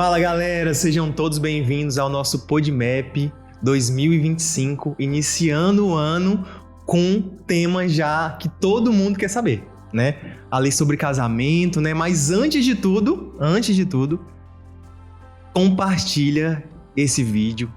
Fala galera, sejam todos bem-vindos ao nosso PodMap 2025, iniciando o ano com um tema já que todo mundo quer saber, né? Ali sobre casamento, né? Mas antes de tudo, compartilha esse vídeo,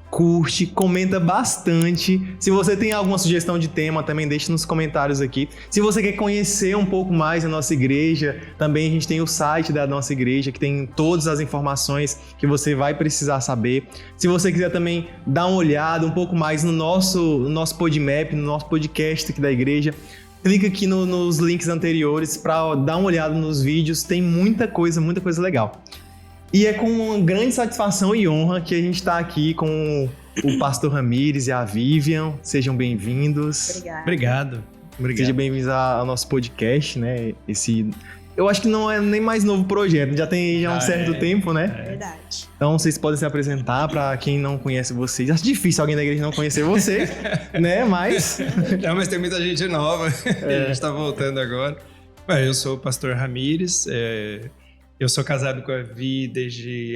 curte, comenta bastante. Se você tem alguma sugestão de tema, também deixe nos comentários aqui. Se você quer conhecer um pouco mais a nossa igreja, também a gente tem o site da nossa igreja, que tem todas as informações que você vai precisar saber. Se você quiser também dar uma olhada um pouco mais no nosso PodMap, no nosso podcast aqui da igreja, clica aqui nos links anteriores para dar uma olhada nos vídeos. Tem muita coisa legal. E é com uma grande satisfação e honra que a gente está aqui com o pastor Ramires e a Vivian. Sejam bem-vindos. Obrigado. Sejam bem-vindos ao nosso podcast, né? Eu acho que não é nem mais novo projeto, já tem um certo tempo, né? É verdade. Então vocês podem se apresentar para quem não conhece vocês. Acho difícil alguém da igreja não conhecer você, né? Mas tem muita gente nova. A gente está voltando agora. Eu sou o pastor Ramires. Eu sou casado com a Vi desde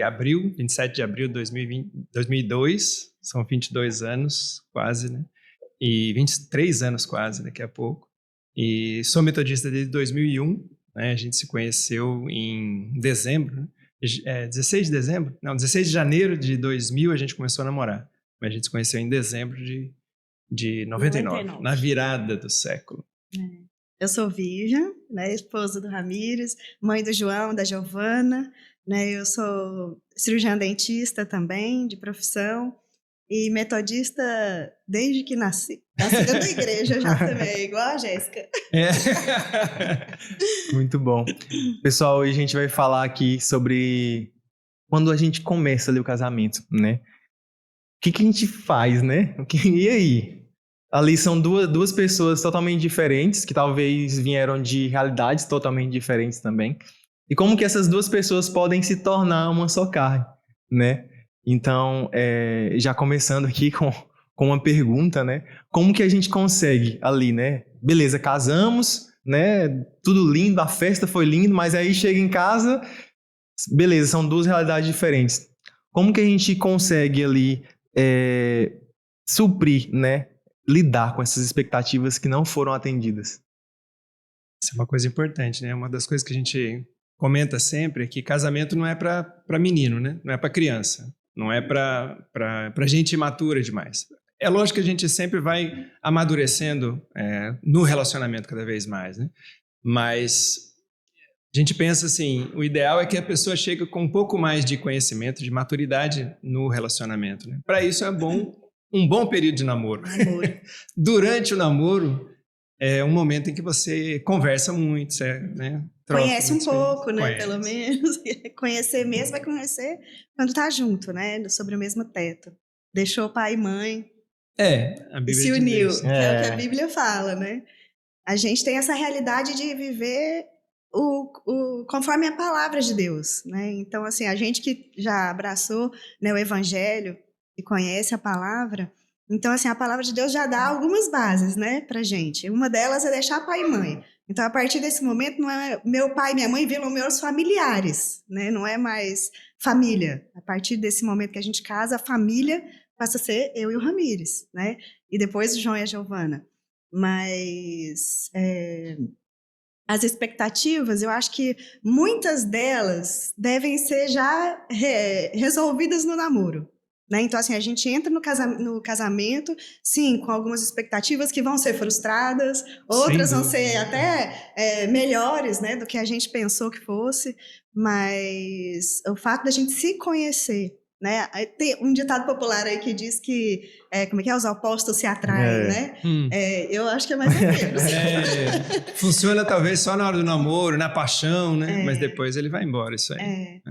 27 de abril de 2002. São 22 anos, quase, né? E 23 anos quase, daqui a pouco. E sou metodista desde 2001, né? A gente se conheceu em dezembro, né? 16 de dezembro? Não, 16 de janeiro de 2000 a gente começou a namorar. Mas a gente se conheceu em dezembro de 99, na virada do século. Eu sou Vivian, né, esposa do Ramires, mãe do João, da Giovana, né, eu sou cirurgiã dentista também, de profissão, e metodista desde que nasci. Nascida da igreja já também, igual a Jéssica. Muito bom. Pessoal, hoje a gente vai falar aqui sobre quando a gente começa ali o casamento, né? O que a gente faz, né? E aí? Ali são duas pessoas totalmente diferentes, que talvez vieram de realidades totalmente diferentes também. E como que essas duas pessoas podem se tornar uma só carne, né? Então, já começando aqui com uma pergunta, né? Como que a gente consegue ali, né? Beleza, casamos, né? Tudo lindo, a festa foi linda, mas aí chega em casa, beleza, são duas realidades diferentes. Como que a gente consegue ali suprir, né? Lidar com essas expectativas que não foram atendidas? Isso é uma coisa importante, né? Uma das coisas que a gente comenta sempre é que casamento não é para menino, né? Não é para criança, não é para gente imatura demais. É lógico que a gente sempre vai amadurecendo no relacionamento cada vez mais, né? Mas a gente pensa assim, o ideal é que a pessoa chegue com um pouco mais de conhecimento, de maturidade no relacionamento, né? Para isso é bom um bom período de namoro. Durante o namoro, é um momento em que você conversa muito, né? Conhece um pouco, né? Pelo menos. Conhecer mesmo vai conhecer quando tá junto, né? Sobre o mesmo teto. Deixou pai e mãe. A Bíblia se uniu, diz. que é o que a Bíblia fala, né? A gente tem essa realidade de viver conforme a palavra de Deus, né? Então, assim, a gente que já abraçou, né, o Evangelho, e conhece a palavra, então assim, a palavra de Deus já dá algumas bases, né, pra gente. Uma delas é deixar pai e mãe. Então, a partir desse momento, não é meu pai e minha mãe viram meus familiares, né, não é mais família. A partir desse momento que a gente casa, a família passa a ser eu e o Ramires, né, e depois o João e a Giovana. Mas as expectativas, eu acho que muitas delas devem ser já resolvidas no namoro. Né? Então, assim, a gente entra no casamento, sim, com algumas expectativas que vão ser frustradas, outras vão ser até melhores, né, do que a gente pensou que fosse, mas o fato da gente se conhecer, né? Tem um ditado popular aí que diz que, como é que é? Os opostos se atraem, né? Eu acho que é mais ou menos. Funciona talvez só na hora do namoro, na paixão, né? Mas depois ele vai embora, isso aí.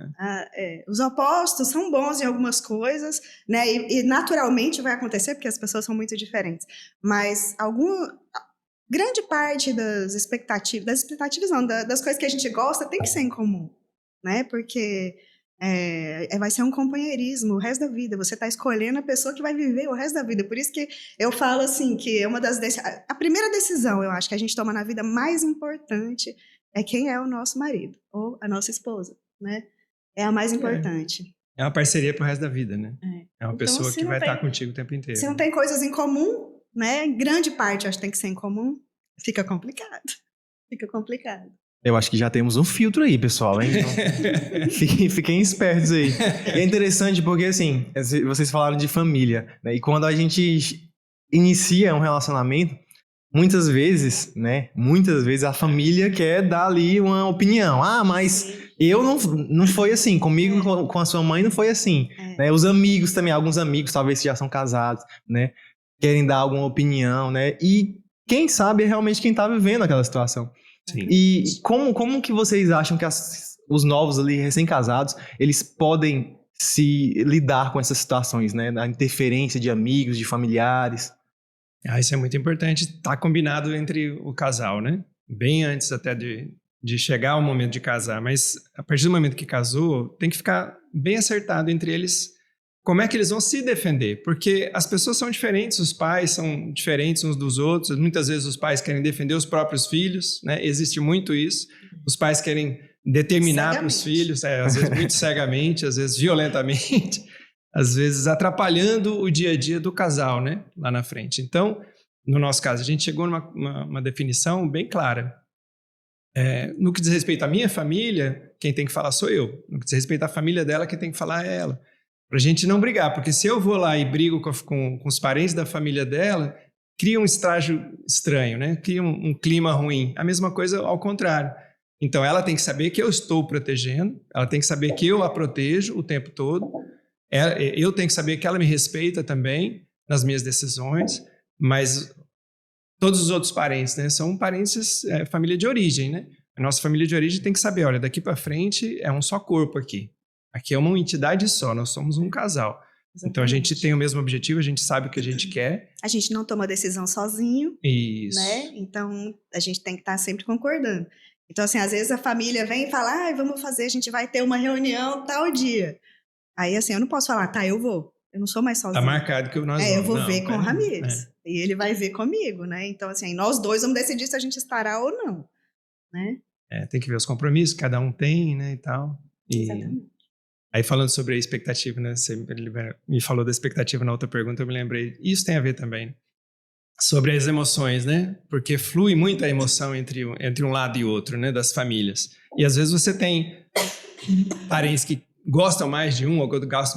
Os opostos são bons em algumas coisas, né? E naturalmente vai acontecer, porque as pessoas são muito diferentes. Mas grande parte das expectativas não, das coisas que a gente gosta tem que ser em comum, né? Porque vai ser um companheirismo o resto da vida. Você está escolhendo a pessoa que vai viver o resto da vida. Por isso que eu falo assim, que é a primeira decisão, eu acho, que a gente toma na vida mais importante é quem é o nosso marido ou a nossa esposa, né? É a mais importante. É uma parceria pro resto da vida, né? É uma Então, pessoa se que não vai tem- estar contigo o tempo inteiro. Se não tem coisas em comum, né? Grande parte, acho que tem que ser em comum. Fica complicado. Fica complicado. Eu acho que já temos um filtro aí, pessoal, hein? Então, fiquem espertos aí. E é interessante porque, assim, vocês falaram de família, né? E quando a gente inicia um relacionamento, muitas vezes a família quer dar ali uma opinião. Ah, mas eu não foi assim. Comigo, com a sua mãe, não foi assim. Né? Os amigos também, alguns amigos, talvez já são casados, né? Querem dar alguma opinião, né? E quem sabe é realmente quem tá vivendo aquela situação. Sim. E como que vocês acham que os novos ali, recém-casados, eles podem se lidar com essas situações, né? Da interferência de amigos, de familiares. Isso é muito importante, tá combinado entre o casal, né? Bem antes até de chegar ao momento de casar, mas a partir do momento que casou, tem que ficar bem acertado entre eles como é que eles vão se defender, porque as pessoas são diferentes, os pais são diferentes uns dos outros, muitas vezes os pais querem defender os próprios filhos, né? Existe muito isso, os pais querem determinar para os filhos, às vezes muito cegamente, às vezes violentamente, às vezes atrapalhando o dia a dia do casal, né? Lá na frente. Então, no nosso caso, a gente chegou numa definição bem clara. No que diz respeito à minha família, quem tem que falar sou eu. No que diz respeito à família dela, quem tem que falar é ela. Pra gente não brigar, porque se eu vou lá e brigo com os parentes da família dela, cria um estágio estranho, né? Cria um clima ruim. A mesma coisa ao contrário. Então, ela tem que saber que eu estou protegendo, ela tem que saber que eu a protejo o tempo todo, eu tenho que saber que ela me respeita também nas minhas decisões, mas todos os outros parentes, né? São parentes, família de origem, né? A nossa família de origem tem que saber, olha, daqui para frente é um só corpo aqui. Aqui é uma entidade só, nós somos um casal. Exatamente. Então a gente tem o mesmo objetivo, a gente sabe o que a gente quer. A gente não toma decisão sozinho. Isso. Né? Então a gente tem que estar sempre concordando. Então, assim, às vezes a família vem e fala, vamos fazer, a gente vai ter uma reunião tal dia. Aí, assim, eu não posso falar, tá, eu vou. Eu não sou mais sozinha. Tá marcado que nós vamos. Eu vou ver com o Ramires. E ele vai ver comigo, né? Então, assim, nós dois vamos decidir se a gente estará ou não, né? Tem que ver os compromissos que cada um tem, né, e tal. Exatamente. Aí falando sobre a expectativa, né? Você me falou da expectativa na outra pergunta, eu me lembrei. Isso tem a ver também sobre as emoções, né? Porque flui muita emoção entre um lado e outro, né? Das famílias. E às vezes você tem parentes que gostam mais de um, ou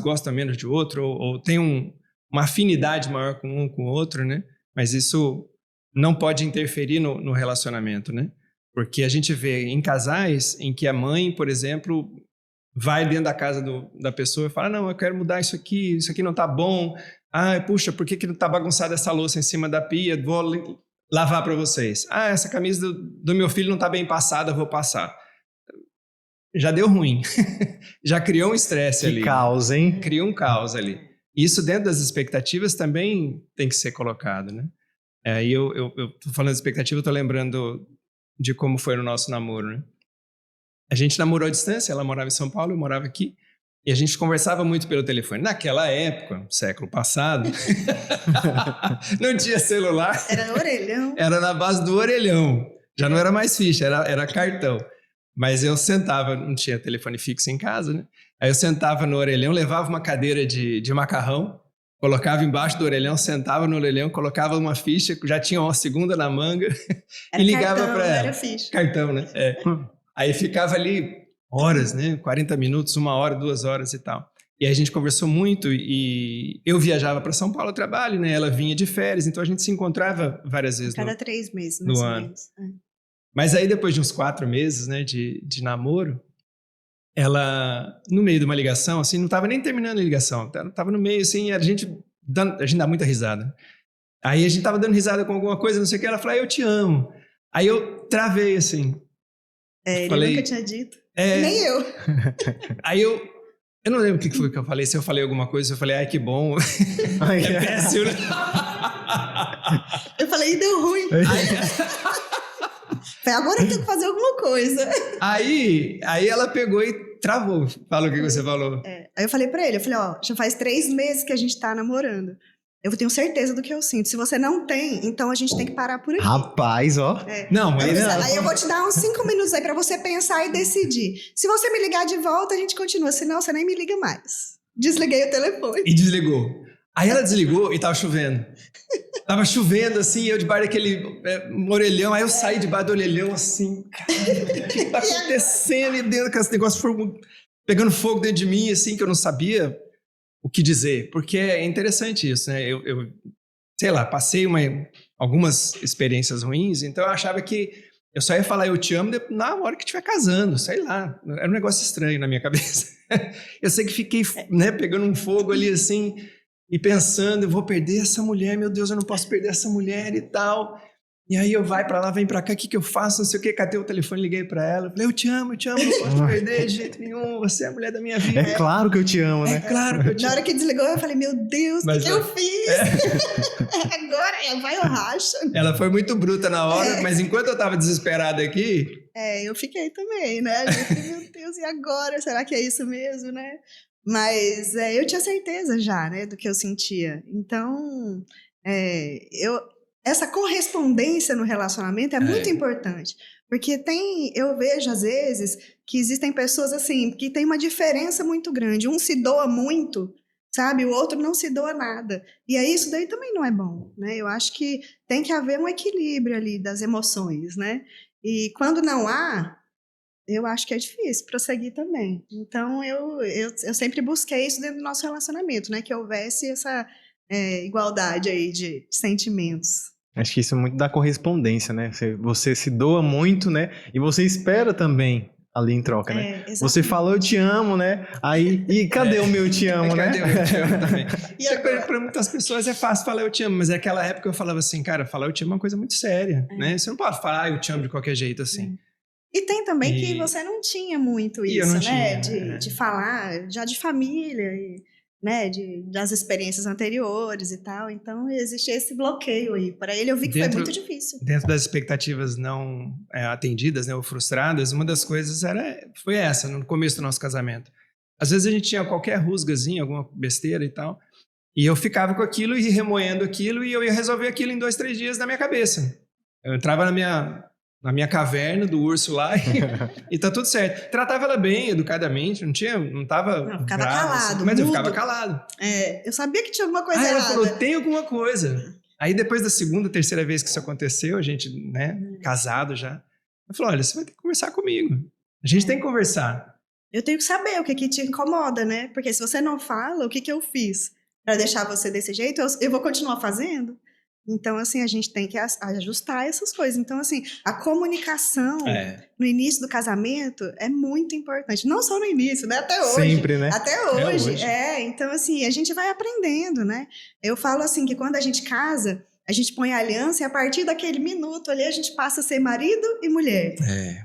gostam menos de outro, ou tem uma afinidade maior com um com o outro, né? Mas isso não pode interferir no relacionamento, né? Porque a gente vê em casais em que a mãe, por exemplo, vai dentro da casa da pessoa e fala, não, eu quero mudar isso aqui não tá bom. Puxa, por que não tá bagunçada essa louça em cima da pia? Vou lavar para vocês. Essa camisa do meu filho não tá bem passada, vou passar. Já deu ruim. Já criou um estresse ali. Que caos, hein? Criou um caos ali. Isso dentro das expectativas também tem que ser colocado, né? E eu tô falando de expectativa, eu tô lembrando de como foi no nosso namoro, né? A gente namorou à distância, ela morava em São Paulo, eu morava aqui, e a gente conversava muito pelo telefone. Naquela época, século passado, não tinha celular. Era no orelhão. Era na base do orelhão. Já não era mais ficha, era cartão. Mas eu sentava, não tinha telefone fixo em casa, né? Aí eu sentava no orelhão, levava uma cadeira de macarrão, colocava embaixo do orelhão, sentava no orelhão, colocava uma ficha, já tinha uma segunda na manga, e ligava para ela. Era ficha. Cartão, né? Aí ficava ali horas, né? 40 minutos, 1 hora, 2 horas e tal. E aí a gente conversou muito e eu viajava para São Paulo a trabalho, né? Ela vinha de férias, então a gente se encontrava várias vezes cada 3 meses, no ano. Mas aí depois de uns 4 meses, né, de namoro, ela, no meio de uma ligação, assim, não estava nem terminando a ligação, estava no meio, assim, a gente dá muita risada. Aí a gente estava dando risada com alguma coisa, não sei o que, ela falou, eu te amo. Aí eu travei, assim. Ele nunca tinha dito. Nem eu. Aí eu não lembro o que foi que eu falei, se eu falei alguma coisa, eu falei, que bom. É péssimo, né? Eu falei, deu ruim. Agora eu tenho que fazer alguma coisa. Aí ela pegou e travou. Fala o que você falou. Aí eu falei pra ele, já faz 3 meses que a gente tá namorando. Eu tenho certeza do que eu sinto. Se você não tem, então a gente tem que parar por aqui. Rapaz, ó. Não, mas... Aí eu vou te dar uns 5 minutos aí pra você pensar e decidir. Se você me ligar de volta, a gente continua. Senão, você nem me liga mais. Desliguei o telefone. E desligou. Aí ela desligou e tava chovendo. Tava chovendo, assim, eu debaixo daquele orelhão. Aí eu saí debaixo do orelhão, assim. Cara, o que tá acontecendo? E dentro desse negócio pegando fogo dentro de mim, assim, que eu não sabia o que dizer. Porque é interessante isso, né? Eu sei lá, passei algumas experiências ruins, então eu achava que eu só ia falar eu te amo na hora que estiver casando, sei lá. Era um negócio estranho na minha cabeça. Eu sei que fiquei, né, pegando um fogo ali, assim... E pensando, eu vou perder essa mulher, meu Deus, eu não posso perder essa mulher e tal. E aí eu vai pra lá, vem pra cá, o que eu faço? Não sei o que, catei o telefone, liguei pra ela. Falei, eu te amo, não posso te perder de jeito nenhum, você é a mulher da minha vida. É claro que eu te amo, né? É claro que eu te amo. Na hora que desligou, eu falei, meu Deus, o que eu fiz? Agora vai o racha. Ela foi muito bruta na hora, mas enquanto eu tava desesperado aqui... Eu fiquei também, né? Eu falei, meu Deus, e agora? Será que é isso mesmo, né? Mas eu tinha certeza já, né, do que eu sentia. Então, essa correspondência no relacionamento é muito importante. Porque eu vejo, às vezes, que existem pessoas assim, que tem uma diferença muito grande. Um se doa muito, sabe? O outro não se doa nada. E aí isso daí também não é bom, né? Eu acho que tem que haver um equilíbrio ali das emoções, né? E quando não há... eu acho que é difícil prosseguir também. Então, eu sempre busquei isso dentro do nosso relacionamento, né? Que houvesse essa igualdade aí de sentimentos. Acho que isso é muito da correspondência, né? Você se doa muito, né? E você espera também ali em troca, né? Exatamente. Você falou eu te amo, né? Aí, e cadê o meu te amo, né? Cadê o eu te amo também? E para muitas pessoas é fácil falar eu te amo, mas naquela época eu falava assim, cara, falar eu te amo é uma coisa muito séria, né? Você não pode falar eu te amo de qualquer jeito assim. E tem também que você não tinha muito isso, né? De falar já de família, né? Das experiências anteriores e tal. Então, existe esse bloqueio aí. Para ele, eu vi que foi muito difícil. Dentro das expectativas não atendidas, né, ou frustradas, uma das coisas foi essa, no começo do nosso casamento. Às vezes a gente tinha qualquer rusgazinha, alguma besteira e tal, e eu ficava com aquilo e remoendo aquilo, e eu ia resolver aquilo em 2, 3 dias na minha cabeça. Eu entrava na minha caverna do urso lá e tá tudo certo. Tratava ela bem, educadamente, não tava Não, ficava bravo, calado, assim, mas eu mudo. ficava calado. Eu sabia que tinha alguma coisa Aí ela errada. falou, tem alguma coisa. Aí depois da segunda, terceira vez que isso aconteceu, a gente, né, casado já, eu falei, olha, você vai ter que conversar comigo. A gente tem que conversar. Eu tenho que saber o que te incomoda, né? Porque se você não fala, o que eu fiz para deixar você desse jeito, eu vou continuar fazendo. Então, assim, a gente tem que ajustar essas coisas. Então, assim, a comunicação no início do casamento é muito importante. Não só no início, né? Até hoje. Sempre, né? Até hoje. Então, assim, a gente vai aprendendo, né? Eu falo assim, que quando a gente casa, a gente põe a aliança e a partir daquele minuto ali, a gente passa a ser marido e mulher,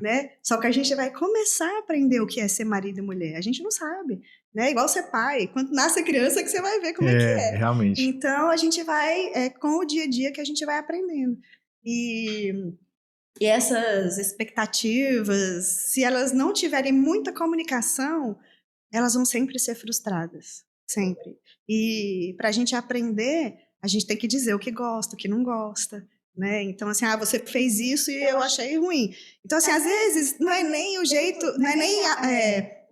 né? Só que a gente vai começar a aprender o que é ser marido e mulher. A gente não sabe. Né? Igual ser pai, quando nasce a criança que você vai ver como é que é. Realmente. Então a gente vai, com o dia a dia que a gente vai aprendendo. E essas expectativas, se elas não tiverem muita comunicação, elas vão sempre ser frustradas, sempre. E para a gente aprender, a gente tem que dizer o que gosta, o que não gosta. Né? Então, assim, você fez isso e eu achei ruim. Então, assim, às vezes não é nem o jeito, não é nem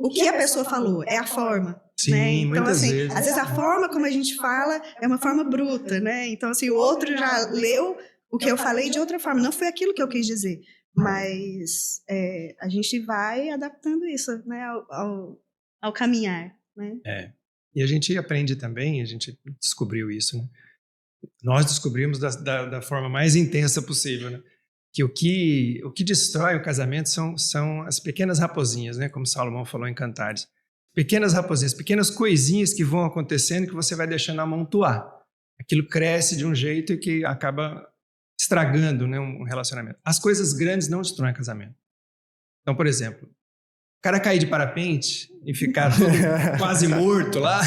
o que a pessoa falou, é a forma. Sim, né? Então, muitas assim, vezes. às vezes a forma como a gente fala é uma forma bruta, né? Então, assim, o outro já leu o que eu falei de outra forma. Não foi aquilo que eu quis dizer. Mas a gente vai adaptando isso, né? Ao caminhar, né? E a gente aprende também, a gente descobriu isso, né? Nós descobrimos da forma mais intensa possível, né? Que o que destrói o casamento são as pequenas raposinhas, né? Como Salomão falou em Cantares. Pequenas raposinhas, pequenas coisinhas que vão acontecendo que você vai deixando amontoar. Aquilo cresce de um jeito e que acaba estragando, né, um relacionamento. As coisas grandes não destroem casamento. Então, por exemplo, o cara cair de parapente e ficar todo quase morto lá...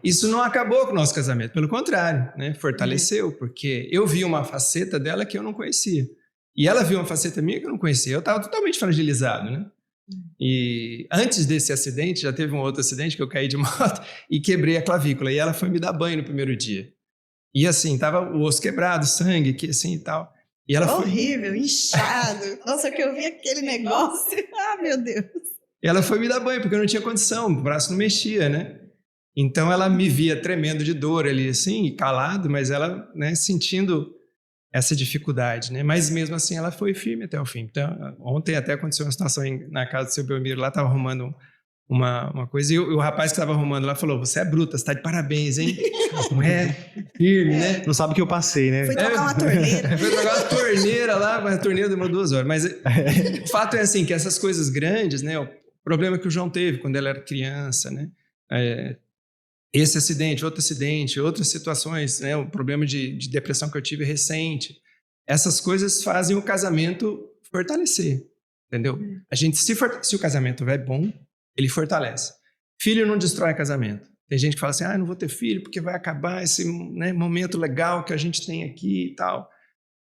Isso não acabou com o nosso casamento, pelo contrário, né? Fortaleceu, porque eu vi uma faceta dela que eu não conhecia. E ela viu uma faceta minha que eu não conhecia. Eu estava totalmente fragilizado, né? E antes desse acidente, já teve um outro acidente que eu caí de moto e quebrei a clavícula. E ela foi me dar banho no primeiro dia. E assim, tava o osso quebrado, sangue, que assim e tal. E ela foi, Horrível, inchado. Nossa, que eu vi aquele negócio. Ah, meu Deus. ela foi me dar banho, porque eu não tinha condição, o braço não mexia, né? Então ela me via tremendo de dor ali, assim, calado, mas ela, né, sentindo essa dificuldade, né? Mas mesmo assim ela foi firme até o fim. Então, ontem até aconteceu uma situação na casa do seu Belmiro, lá tava arrumando uma coisa, e o rapaz que estava arrumando lá falou: você é bruta, você tá de parabéns, hein? Não é? Firme, né? Não sabe o que eu passei, né? Foi trocar uma torneira. Foi trocar uma torneira lá, mas a torneira demorou 2 horas. Mas o fato é assim, que essas coisas grandes, né? O problema que o João teve quando ele era criança, né? Esse acidente, outras situações, né? O problema de depressão que eu tive recente. Essas coisas fazem o casamento fortalecer, entendeu? A gente, se o casamento é bom, ele fortalece. Filho não destrói casamento. Tem gente que fala assim, não vou ter filho porque vai acabar esse, né, momento legal que a gente tem aqui e tal.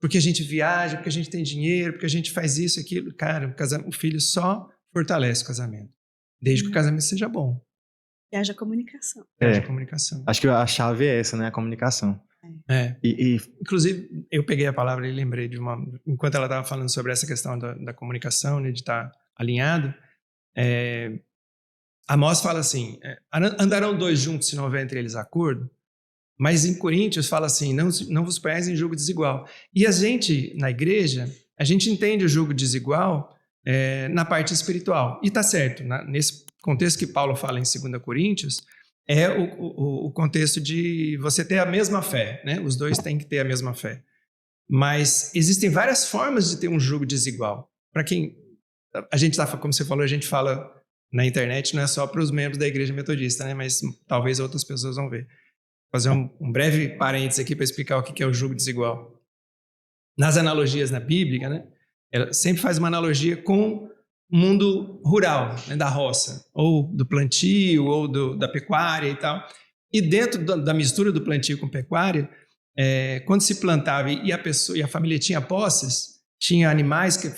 Porque a gente viaja, porque a gente tem dinheiro, porque a gente faz isso e aquilo. Cara, o filho só fortalece o casamento. Desde que o casamento seja bom. E haja comunicação. Haja comunicação. Acho que a chave é essa, né? A comunicação. Inclusive, eu peguei a palavra e lembrei de uma... Enquanto ela estava falando sobre essa questão da comunicação, né, de estar alinhado, Amós fala assim, andarão 2 juntos se não houver entre eles acordo, mas em Coríntios fala assim, não vos ponhais em julgo desigual. E a gente, na igreja, a gente entende o julgo desigual na parte espiritual. E tá certo, nesse contexto que Paulo fala em 2 Coríntios, é o contexto de você ter a mesma fé, né? Os dois têm que ter a mesma fé. Mas existem várias formas de ter um julgo desigual. Para quem... A gente tá, como você falou, a gente fala na internet, não é só para os membros da igreja metodista, né? Mas talvez outras pessoas vão ver. Vou fazer um breve parênteses aqui para explicar o que é o julgo desigual. Nas analogias na Bíblia, né? Ela sempre faz uma analogia com o mundo rural, né? Da roça, ou do plantio, ou da pecuária e tal. E dentro da mistura do plantio com pecuária, quando se plantava e a família tinha posses, tinha animais que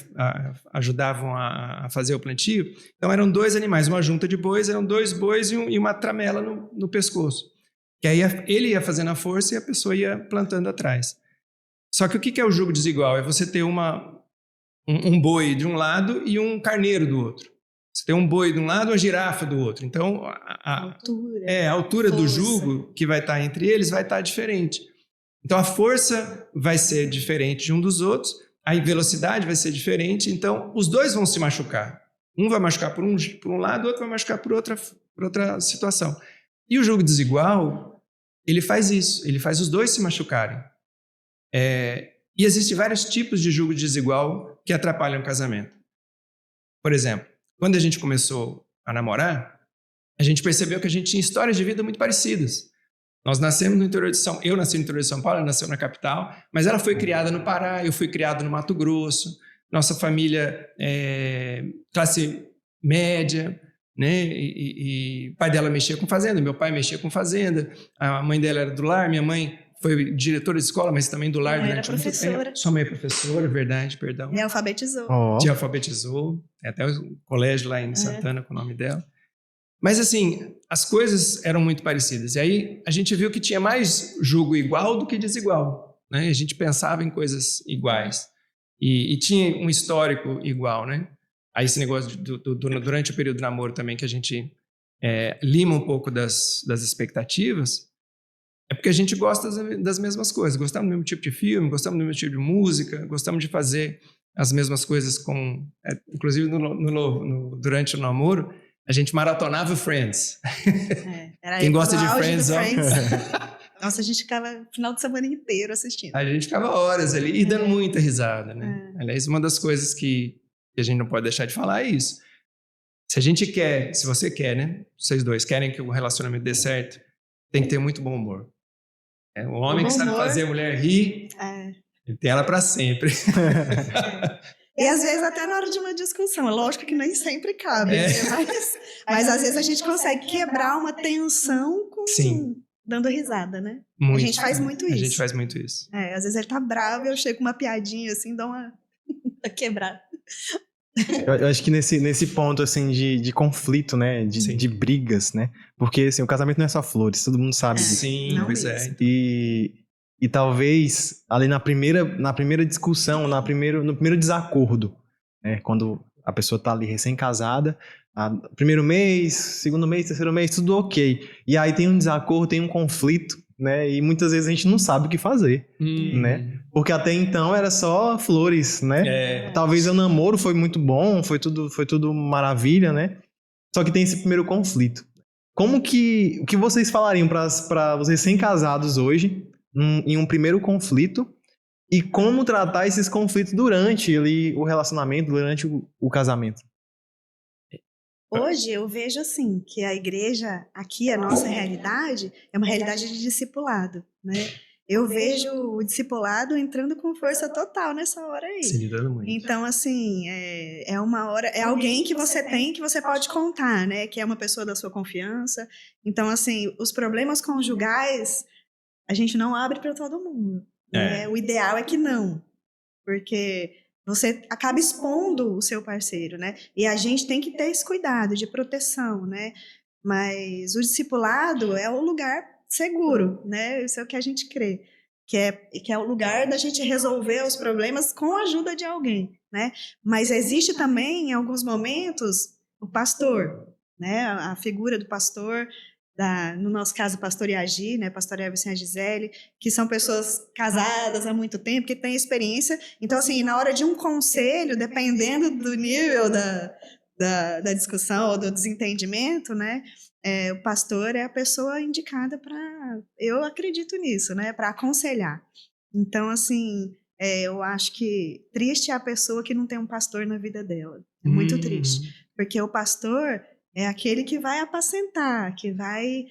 ajudavam a fazer o plantio. Então eram 2 animais, uma junta de bois, eram 2 bois e uma tramela no pescoço. Que aí ele ia fazendo a força e a pessoa ia plantando atrás. Só que o que é o julgo desigual? É você ter um boi de um lado e um carneiro do outro. Você tem um boi de um lado e uma girafa do outro. Então a altura do jugo que vai estar entre eles vai estar diferente. Então a força vai ser diferente de um dos outros, a velocidade vai ser diferente, então os dois vão se machucar. Um vai machucar por um lado, o outro vai machucar por outra situação. E o julgo desigual, ele faz isso, ele faz os dois se machucarem. E existem vários tipos de julgo desigual que atrapalham o casamento. Por exemplo, quando a gente começou a namorar, a gente percebeu que a gente tinha histórias de vida muito parecidas. Nós nascemos no interior de São Paulo, eu nasci no interior de São Paulo, ela nasceu na capital, mas ela foi criada no Pará, eu fui criado no Mato Grosso, nossa família classe média, né? E o pai dela mexia com fazenda, meu pai mexia com fazenda, a mãe dela era do lar, minha mãe foi diretora de escola, mas também do lar durante muito tempo. Sua mãe é professora, verdade, perdão. Me alfabetizou. Te alfabetizou, tem até o colégio lá em Santana com o nome dela. Mas assim, as coisas eram muito parecidas. E aí a gente viu que tinha mais julgo igual do que desigual, né? A gente pensava em coisas iguais. E tinha um histórico igual, né? Aí esse negócio durante o período do namoro também, que a gente lima um pouco das expectativas, é porque a gente gosta das mesmas coisas. Gostamos do mesmo tipo de filme, gostamos do mesmo tipo de música, gostamos de fazer as mesmas coisas inclusive durante o namoro, a gente maratonava Friends. Quem gosta de Friends, Nossa, a gente ficava o final de semana inteiro assistindo. A gente ficava horas ali e dando muita risada, né? Aliás, uma das coisas que a gente não pode deixar de falar é isso. Se você quer, né? Vocês dois querem que o relacionamento dê certo, tem que ter muito bom humor. O homem que sabe fazer a mulher rir, ele tem ela para sempre. E às vezes até na hora de uma discussão, é lógico que nem sempre cabe, mas às vezes a gente consegue quebrar uma tensão dando risada, né? Muito. A gente faz muito isso. A gente faz muito isso. Às vezes ele tá bravo, eu chego com uma piadinha assim, dou uma quebrada. Eu acho que nesse ponto, assim, de conflito, né? De brigas, né? Porque, assim, o casamento não é só flores, todo mundo sabe disso. Sim, pois é. E E talvez ali na primeira discussão, no primeiro desacordo, né? Quando a pessoa tá ali recém-casada, primeiro mês, segundo mês, terceiro mês, tudo ok. E aí tem um desacordo, tem um conflito, né? E muitas vezes a gente não sabe o que fazer, né? Porque até então era só flores, né? Talvez o namoro foi muito bom, foi tudo maravilha, né? Só que tem esse primeiro conflito. O que vocês falariam para vocês recém-casados hoje, em um primeiro conflito, e como tratar esses conflitos durante ali o relacionamento, durante o casamento? Hoje eu vejo assim, que a igreja, aqui a nossa realidade, é uma realidade de discipulado, né? Eu vejo o discipulado entrando com força total nessa hora aí. Sim, muito. Então, assim, é uma hora, é alguém que você tem, que você pode contar, né? Que é uma pessoa da sua confiança. Então, assim, os problemas conjugais, a gente não abre para todo mundo, né? O ideal é que não, porque você acaba expondo o seu parceiro, né? E a gente tem que ter esse cuidado de proteção, né? Mas o discipulado é o lugar seguro, né? Isso é o que a gente crê, que é o lugar da gente resolver os problemas com a ajuda de alguém, né? Mas existe também, em alguns momentos, o pastor, né? A figura do pastor, no nosso caso, pastor Iagi, né? Pastor Everson e a Gisele, que são pessoas casadas há muito tempo, que têm experiência. Então, assim, na hora de um conselho, dependendo do nível da discussão ou do desentendimento, né? O pastor é a pessoa indicada para... Eu acredito nisso, né? Para aconselhar. Então, assim, eu acho que triste é a pessoa que não tem um pastor na vida dela. É muito triste. Porque o pastor é aquele que vai apacentar, que vai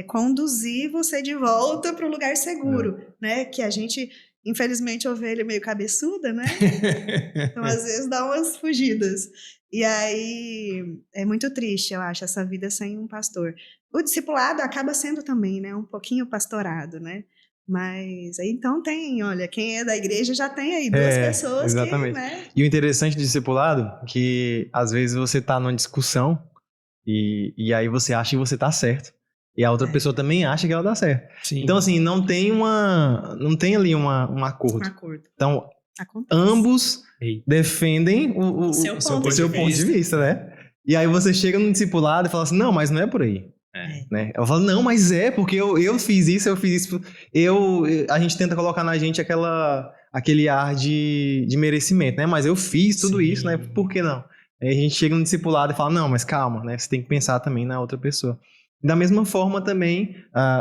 conduzir você de volta para o lugar seguro, né? Que a gente, infelizmente, ovelha meio cabeçuda, né? Então, às vezes, dá umas fugidas. E aí, é muito triste, eu acho, essa vida sem um pastor. O discipulado acaba sendo também, né? Um pouquinho pastorado, né? Mas aí, então, olha, quem é da igreja já tem aí duas pessoas exatamente. que, né? E o interessante do discipulado, que às vezes você tá numa discussão e aí você acha que você tá certo. E a outra pessoa também acha que ela tá certa. Sim. Então, assim, não tem ali um acordo. Então, acontece. Ambos defendem o seu ponto de vista, né? E aí você chega num discipulado e fala assim, não, mas não é por aí. Né? Ela fala, não, mas porque eu fiz isso. A gente tenta colocar na gente aquele ar de merecimento, né? Mas eu fiz tudo isso, né? Por que não? Aí a gente chega no discipulado e fala, não, mas calma, né? Você tem que pensar também na outra pessoa. Da mesma forma também,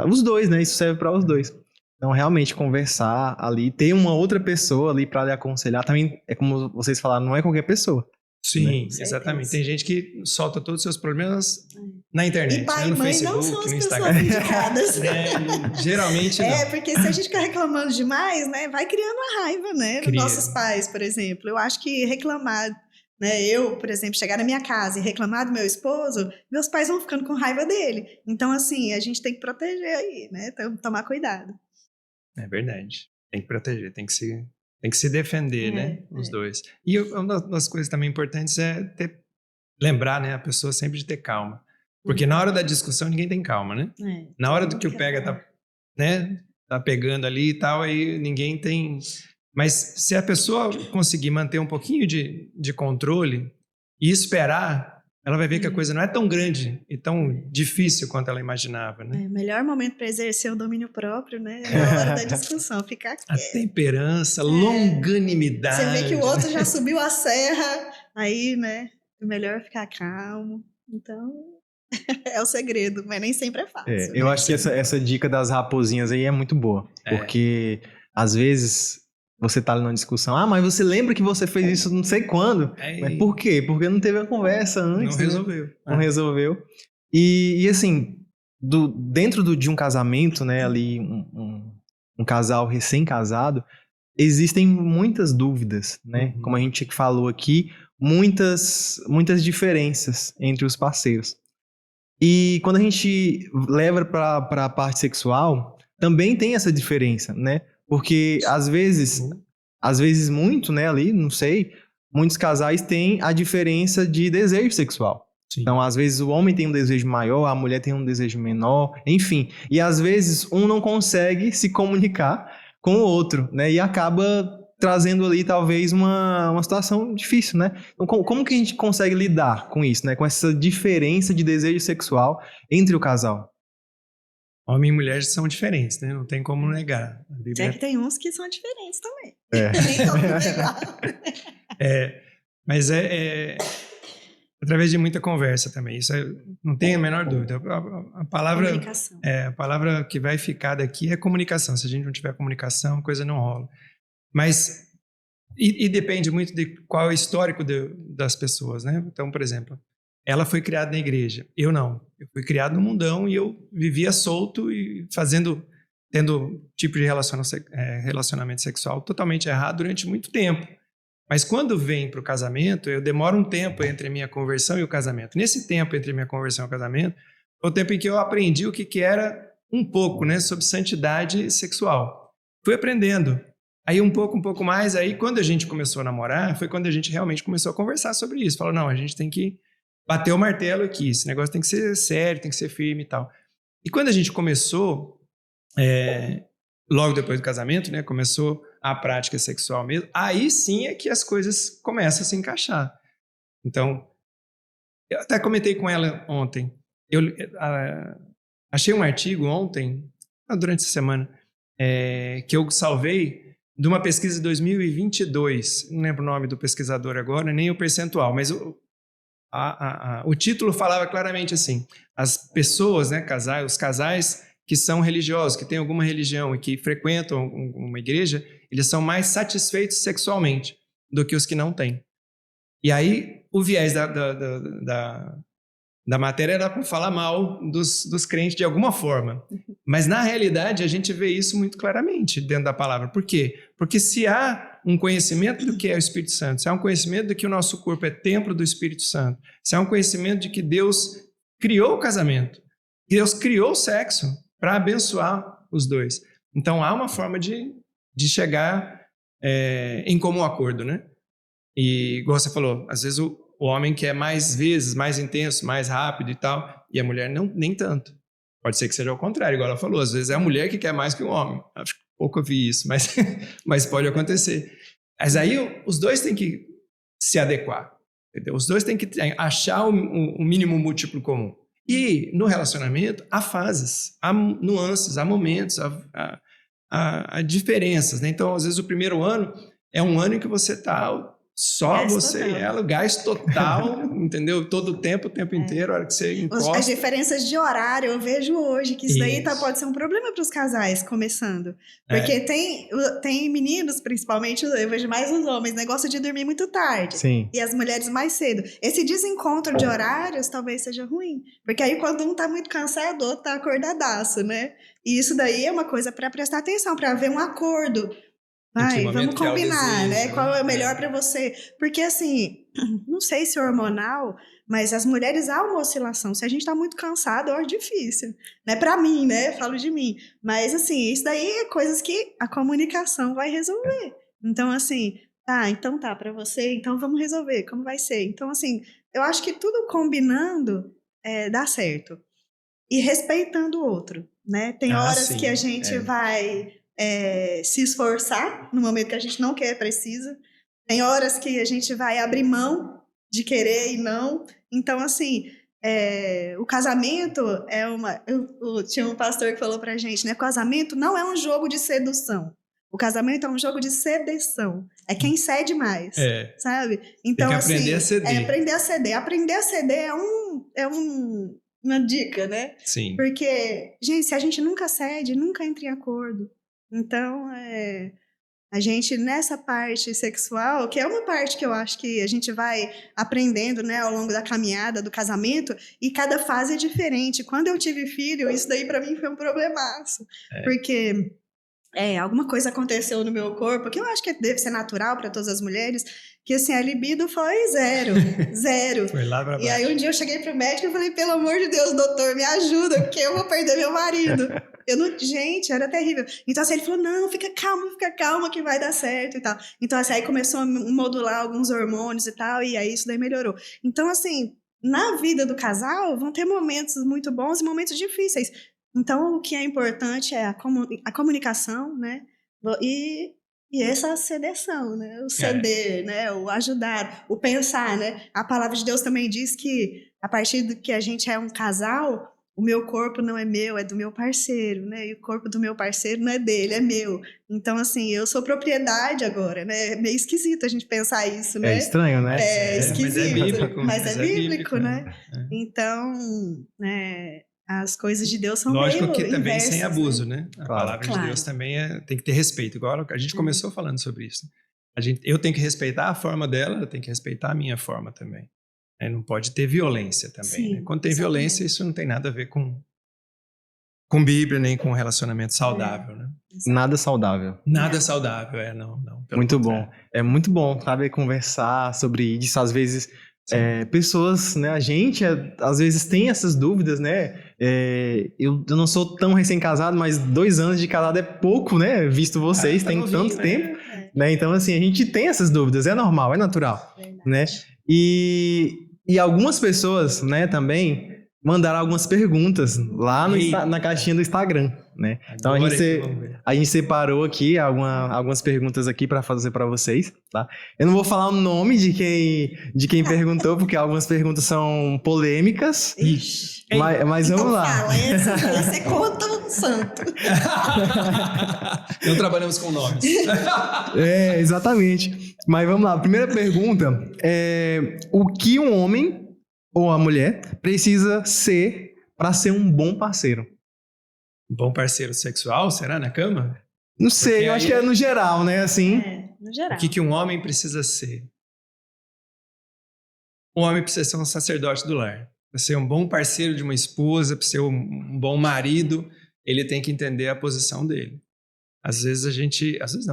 os dois, né? Isso serve para os dois. Então, realmente, conversar ali, ter uma outra pessoa ali para lhe aconselhar, também é como vocês falaram, não é qualquer pessoa. Sim, né? Exatamente. Tem gente que solta todos os seus problemas na internet, e pai né? No e mãe Facebook, não são as no Instagram. Indicadas. Geralmente não. Porque se a gente ficar reclamando demais, né, vai criando uma raiva, né? Dos nossos pais, por exemplo. Eu acho que reclamar, né? Eu, por exemplo, chegar na minha casa e reclamar do meu esposo, meus pais vão ficando com raiva dele. Então, assim, a gente tem que proteger aí, né? Então, tomar cuidado. É verdade. Tem que proteger, tem que se defender, né? Os dois. E uma das coisas também importantes é lembrar, né? A pessoa sempre de ter calma. Porque na hora da discussão ninguém tem calma, né? Na hora do que o pega tá pegando ali e tal, aí ninguém tem... Mas se a pessoa conseguir manter um pouquinho de controle e esperar... Ela vai ver que a coisa não é tão grande e tão difícil quanto ela imaginava, né? O melhor momento para exercer o domínio próprio, né? É na hora da discussão, ficar quieto. A temperança, longanimidade. Você vê que o outro já subiu a serra, aí, né? É melhor ficar calmo. Então, é o segredo, mas nem sempre é fácil. Eu acho que essa dica das raposinhas aí é muito boa. Porque, às vezes... Você tá ali numa discussão, mas você lembra que você fez isso não sei quando. Mas por quê? Porque não teve a conversa antes. Não resolveu. Né? Não resolveu. E assim, dentro de um casamento, né, ali, um casal recém-casado, existem muitas dúvidas, né? Como a gente falou aqui, muitas diferenças entre os parceiros. E quando a gente leva para a parte sexual, também tem essa diferença, né? Porque, às vezes muito, né, ali, não sei, muitos casais têm a diferença de desejo sexual. Sim. Então, às vezes, o homem tem um desejo maior, a mulher tem um desejo menor, enfim. E, às vezes, um não consegue se comunicar com o outro, né? E acaba trazendo ali, talvez, uma situação difícil, né? Então, como que a gente consegue lidar com isso, né? Com essa diferença de desejo sexual entre o casal? Homem e mulher são diferentes, né? Não tem como negar. A É Bíblia que tem uns que são diferentes também. É. Nem todo mundo é igual. Mas através de muita conversa também. Isso não tem a menor dúvida. A palavra, Comunicação. a palavra que vai ficar daqui é comunicação. Se a gente não tiver comunicação, a coisa não rola. Mas e depende muito de qual é o histórico das pessoas, né? Então, por exemplo, ela foi criada na igreja. Eu não. Eu fui criado no mundão e eu vivia solto e tendo tipo de relacionamento sexual totalmente errado durante muito tempo. Mas quando vem para o casamento, eu demoro um tempo entre a minha conversão e o casamento. Nesse tempo entre a minha conversão e o casamento, foi o tempo em que eu aprendi o que era um pouco, né, sobre santidade sexual. Fui aprendendo. Aí um pouco mais, aí quando a gente começou a namorar, foi quando a gente realmente começou a conversar sobre isso. Falou, não, a gente tem que bater o martelo aqui, esse negócio tem que ser sério, tem que ser firme e tal. E quando a gente começou, logo depois do casamento, né, começou a prática sexual mesmo, aí sim é que as coisas começam a se encaixar. Então, eu até comentei com ela ontem, eu achei um artigo ontem, durante a semana, que eu salvei de uma pesquisa de 2022, não lembro o nome do pesquisador agora, nem o percentual, mas o título falava claramente assim, as pessoas, né, os casais que são religiosos, que têm alguma religião e que frequentam uma igreja, eles são mais satisfeitos sexualmente do que os que não têm. E aí, o viés da matéria era para falar mal dos crentes de alguma forma. Mas, na realidade, a gente vê isso muito claramente dentro da palavra. Por quê? Porque se há um conhecimento do que é o Espírito Santo, se há um conhecimento de que o nosso corpo é templo do Espírito Santo, se há um conhecimento de que Deus criou o casamento, Deus criou o sexo para abençoar os dois. Então, há uma forma de chegar em comum acordo, né? E, igual você falou, às vezes o homem quer mais vezes, mais intenso, mais rápido e tal, e a mulher nem tanto. Pode ser que seja o contrário, igual ela falou, às vezes é a mulher que quer mais que o homem. Acho que pouco eu vi isso, mas pode acontecer. Mas aí os dois têm que se adequar, entendeu? Os dois têm que achar o mínimo múltiplo comum. E no relacionamento há fases, há nuances, há momentos, há diferenças, né? Então, às vezes o primeiro ano é um ano em que você está só gás você total. E ela, gás total, entendeu? Todo o tempo inteiro, a hora que você encosta. As diferenças de horário, eu vejo hoje que isso daí pode ser um problema para os casais, começando. Porque tem meninos, principalmente, eu vejo mais os homens, negócio de dormir muito tarde. Sim. E as mulheres mais cedo. Esse desencontro de horários talvez seja ruim. Porque aí quando um tá muito cansado, o outro tá acordadaço, né? E isso daí é uma coisa para prestar atenção, para haver um acordo. Vai, vamos combinar, né? Qual é o melhor para você? Porque, assim, não sei se é hormonal, mas as mulheres há uma oscilação. Se a gente tá muito cansado, é difícil. Né? Para mim, né? Falo de mim. Mas, assim, isso daí é coisas que a comunicação vai resolver. Então, assim, então tá, para você, então vamos resolver. Como vai ser? Então, assim, eu acho que tudo combinando dá certo. E respeitando o outro, né? Tem horas que a gente vai... se esforçar no momento que a gente não quer, precisa. Tem horas que a gente vai abrir mão de querer e não. Então, assim, o casamento é tinha um pastor que falou pra gente, né? O casamento não é um jogo de sedução. O casamento é um jogo de sedução. É quem cede mais, sabe? Então, tem que aprender a ceder. Aprender a ceder. Aprender a ceder uma dica, né? Sim. Porque, gente, se a gente nunca cede, nunca entra em acordo. Então, a gente, nessa parte sexual, que é uma parte que eu acho que a gente vai aprendendo, né, ao longo da caminhada do casamento, e cada fase é diferente. Quando eu tive filho, isso daí para mim foi um problemaço. Porque alguma coisa aconteceu no meu corpo, que eu acho que deve ser natural para todas as mulheres, que assim, a libido foi zero. Foi lá pra baixo. E aí um dia eu cheguei pro médico e falei, pelo amor de Deus, doutor, me ajuda, porque eu vou perder meu marido. Gente, era terrível. Então assim, ele falou, não, fica calma que vai dar certo e tal. Então assim, aí começou a modular alguns hormônios e tal, e aí isso daí melhorou. Então assim, na vida do casal vão ter momentos muito bons e momentos difíceis. Então, o que é importante é a comunicação, né? E essa cederção, né? O ceder, né? O ajudar, o pensar, né? A palavra de Deus também diz que a partir do que a gente é um casal, o meu corpo não é meu, é do meu parceiro, né? E o corpo do meu parceiro não é dele, é meu. Então, assim, eu sou propriedade agora, né? É meio esquisito a gente pensar isso, né? É estranho, né? É esquisito, mas é bíblico, né? Então, né, as coisas de Deus são lógico meio que também inversas, sem abuso, né? A palavra de Deus também tem que ter respeito. Igual a gente começou falando sobre isso. Eu tenho que respeitar a forma dela, ela tem que respeitar a minha forma também. Não pode ter violência também. Sim, né? Quando tem violência, isso não tem nada a ver com Bíblia, nem com relacionamento saudável. Né? Nada saudável. Nada saudável, não. Muito bom. É muito bom, sabe, conversar sobre isso. Às vezes, pessoas, né, a gente, às vezes tem essas dúvidas, né? Eu não sou tão recém-casado, mas 2 anos de casado é pouco, né? Visto vocês, tem novinho, tanto tempo. Né? Então, assim, a gente tem essas dúvidas. É normal, é natural. Verdade. Né? E algumas pessoas, né, também mandaram algumas perguntas lá na caixinha do Instagram, né? Então a gente separou aqui algumas perguntas aqui para fazer para vocês, tá? Eu não vou falar o nome de quem perguntou, porque algumas perguntas são polêmicas. Ixi. Mas então vamos lá. Fala, você conta um santo. Não trabalhamos com nomes. Exatamente. Mas vamos lá. A primeira pergunta é: o que um homem ou a mulher precisa ser para ser um bom parceiro? Bom parceiro sexual, será, na cama? Não sei, eu acho que é no geral, né? Assim. No geral. O que um homem precisa ser? Um homem precisa ser um sacerdote do lar. Para ser um bom parceiro de uma esposa, para ser um bom marido, ele tem que entender a posição dele.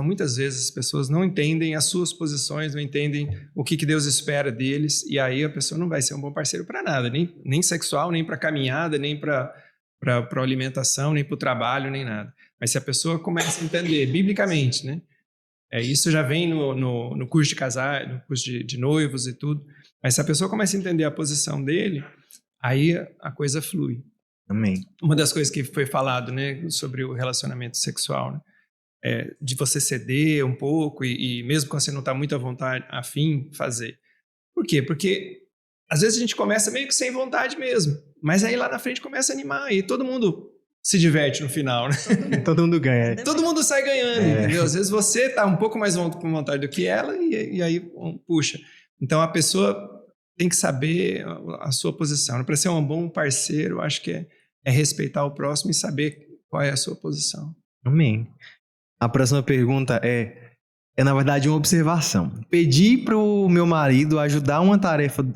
Muitas vezes as pessoas não entendem as suas posições, não entendem o que Deus espera deles, e aí a pessoa não vai ser um bom parceiro para nada, nem sexual, nem para caminhada, nem para alimentação, nem para o trabalho, nem nada. Mas se a pessoa começa a entender biblicamente, né? Isso já vem no curso de casar, no curso de noivos e tudo, mas se a pessoa começa a entender a posição dele, aí a coisa flui. Amém. Uma das coisas que foi falado, né, sobre o relacionamento sexual, né? De você ceder um pouco e mesmo quando você não está muito à vontade, afim, fazer. Por quê? Porque às vezes a gente começa meio que sem vontade mesmo, mas aí lá na frente começa a animar e todo mundo se diverte no final, né? Todo mundo ganha. Todo mundo sai ganhando, entendeu? Às vezes você está um pouco mais com vontade do que ela e aí puxa. Então a pessoa tem que saber a sua posição. Para ser um bom parceiro, eu acho que é respeitar o próximo e saber qual é a sua posição. Amém. A próxima pergunta é na verdade uma observação. Pedi pro meu marido ajudar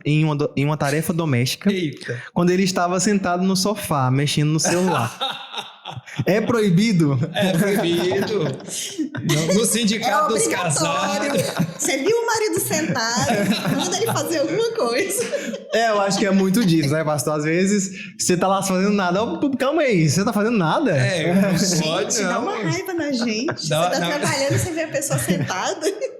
em uma tarefa doméstica. Eita. Quando ele estava sentado no sofá, mexendo no celular. É proibido? É proibido. No sindicato dos casados. Você viu o marido sentado, manda ele fazer alguma coisa. Eu acho que é muito disso, né, pastor? Às vezes você tá lá fazendo nada. Calma aí, você tá fazendo nada? Não pode, dá uma raiva na gente. Você tá trabalhando e você vê a pessoa sentada.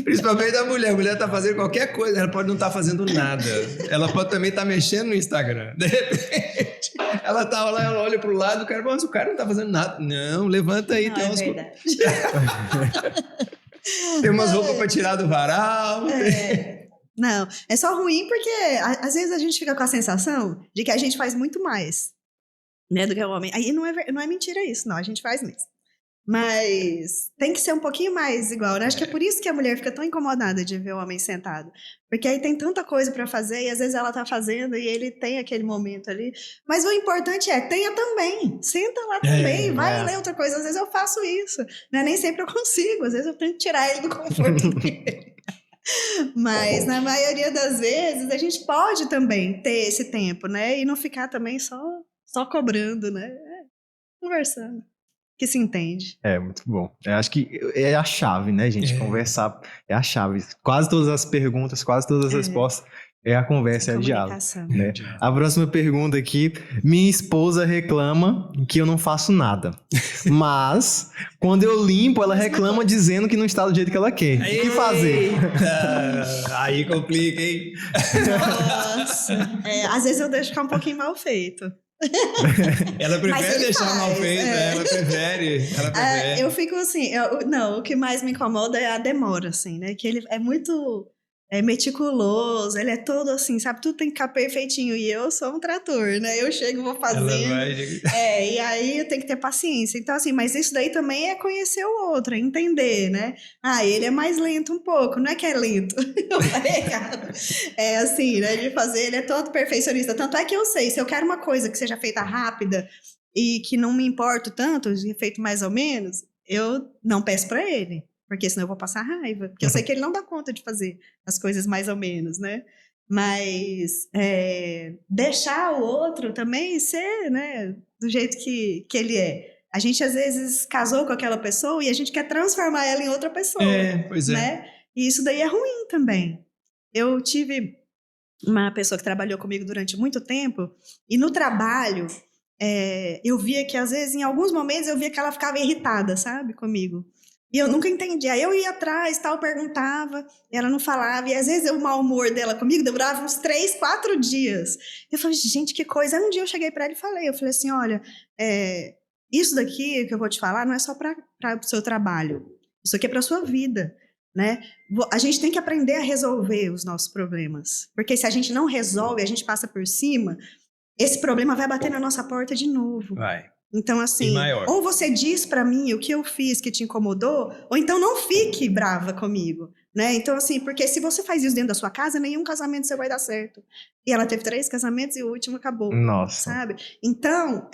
Principalmente a mulher tá fazendo qualquer coisa, ela pode não estar fazendo nada. Ela pode também estar mexendo no Instagram. De repente, ela tá lá, ela olha pro lado, o cara não tá fazendo nada. Não, levanta aí. Não, verdade. Tem umas roupas pra tirar do varal. Não, é só ruim porque às vezes a gente fica com a sensação de que a gente faz muito mais, né, do que o homem. Aí não é mentira isso, não, a gente faz mesmo. Mas tem que ser um pouquinho mais igual, né? Acho que é por isso que a mulher fica tão incomodada de ver o homem sentado. Porque aí tem tanta coisa pra fazer e às vezes ela tá fazendo e ele tem aquele momento ali. Mas o importante tenha também. Senta lá também, vai ler outra coisa. Às vezes eu faço isso, né? Nem sempre eu consigo. Às vezes eu tenho que tirar ele do conforto dele. Mas na maioria das vezes a gente pode também ter esse tempo, né? E não ficar também só cobrando, né? Conversando. Que se entende. Muito bom. Eu acho que é a chave, né, gente? Conversar é a chave. Quase todas as perguntas, quase todas as respostas É a conversa, é o diálogo. Comunicação. Né? A próxima pergunta aqui. Minha esposa reclama que eu não faço nada. Mas, quando eu limpo, ela reclama dizendo que não está do jeito que ela quer. O que fazer? Eita, aí complica, hein? Nossa. Às vezes eu deixo ficar um pouquinho mal feito. Ela Mas prefere ele deixar mal faz, feito, ela prefere. Eu fico assim, não, o que mais me incomoda é a demora, assim, né? Que ele é muito meticuloso, ele é todo assim, sabe? Tudo tem que ficar perfeitinho. E eu sou um trator, né? Eu chego, vou fazendo. E aí eu tenho que ter paciência. Então, assim, mas isso daí também é conhecer o outro, é entender, né? Ele é mais lento um pouco, não é que é lento. Eu falei errado. É assim, né? De fazer, ele é todo perfeccionista. Tanto é que eu sei, se eu quero uma coisa que seja feita rápida e que não me importo tanto, feito mais ou menos, eu não peço pra ele. Porque senão eu vou passar raiva. Porque eu sei que ele não dá conta de fazer as coisas mais ou menos, né? Mas deixar o outro também ser, né? Do jeito que ele é. A gente, às vezes, casou com aquela pessoa e a gente quer transformar ela em outra pessoa. Pois é. Né? E isso daí é ruim também. Eu tive uma pessoa que trabalhou comigo durante muito tempo e no trabalho eu via que, às vezes, em alguns momentos, eu via que ela ficava irritada, sabe? Comigo. E eu nunca entendia. Aí eu ia atrás, tal, perguntava, e ela não falava. E às vezes o mau humor dela comigo demorava uns 3, 4 dias. Eu falei, gente, que coisa. Aí um dia eu cheguei pra ela e falei, assim, olha, isso daqui que eu vou te falar não é só para o seu trabalho. Isso aqui é pra sua vida, né? A gente tem que aprender a resolver os nossos problemas. Porque se a gente não resolve, a gente passa por cima, esse problema vai bater na nossa porta de novo. Vai. Então, assim, ou você diz pra mim o que eu fiz que te incomodou, ou então não fique brava comigo, né? Então, assim, porque se você faz isso dentro da sua casa, nenhum casamento seu vai dar certo. E ela teve 3 casamentos e o último acabou. Nossa. Sabe? Então,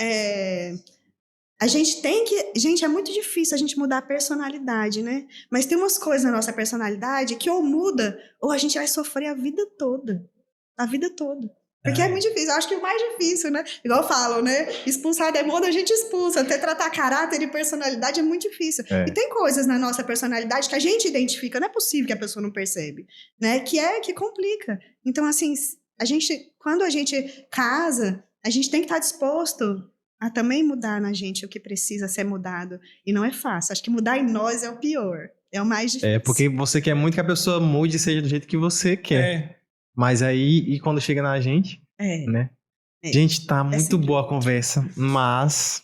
a gente tem que... Gente, é muito difícil a gente mudar a personalidade, né? Mas tem umas coisas na nossa personalidade que ou muda, ou a gente vai sofrer a vida toda. A vida toda. Porque é muito difícil. Eu acho que o mais difícil, né? Igual falam, né? Expulsar demônio a gente expulsa. Até tratar caráter e personalidade é muito difícil. E tem coisas na nossa personalidade que a gente identifica. Não é possível que a pessoa não percebe, né? Que complica. Então, assim, quando a gente casa, a gente tem que estar disposto a também mudar na gente o que precisa ser mudado. E não é fácil. Acho que mudar em nós é o pior. É o mais difícil. Porque você quer muito que a pessoa mude e seja do jeito que você quer. Mas aí, e quando chega na gente, né? Gente, tá muito boa a conversa, mas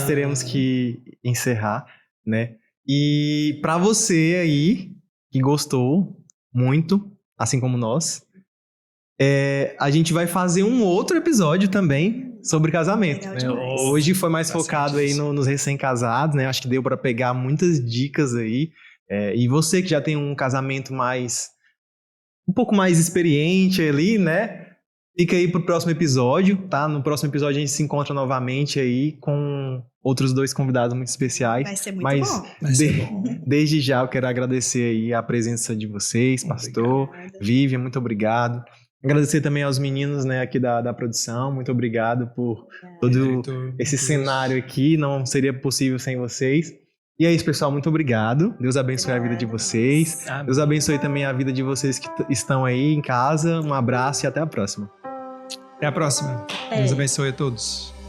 teremos que encerrar, né? E pra você aí, que gostou muito, assim como nós, a gente vai fazer um outro episódio também sobre casamento. Né? Hoje foi mais focado aí nos recém-casados, né? Acho que deu pra pegar muitas dicas aí. E você que já tem um casamento um pouco mais experiente ali, né? Fica aí pro próximo episódio, tá? No próximo episódio a gente se encontra novamente aí com outros 2 convidados muito especiais. Vai ser muito bom. Vai ser bom. Desde já eu quero agradecer aí a presença de vocês, pastor, Vivian, muito obrigado. Agradecer também aos meninos, né, aqui da produção, muito obrigado por todo esse cenário aqui, não seria possível sem vocês. E é isso, pessoal. Muito obrigado. Deus abençoe a vida de vocês. Deus abençoe também a vida de vocês que estão aí em casa. Um abraço e até a próxima. Até a próxima. Deus abençoe a todos.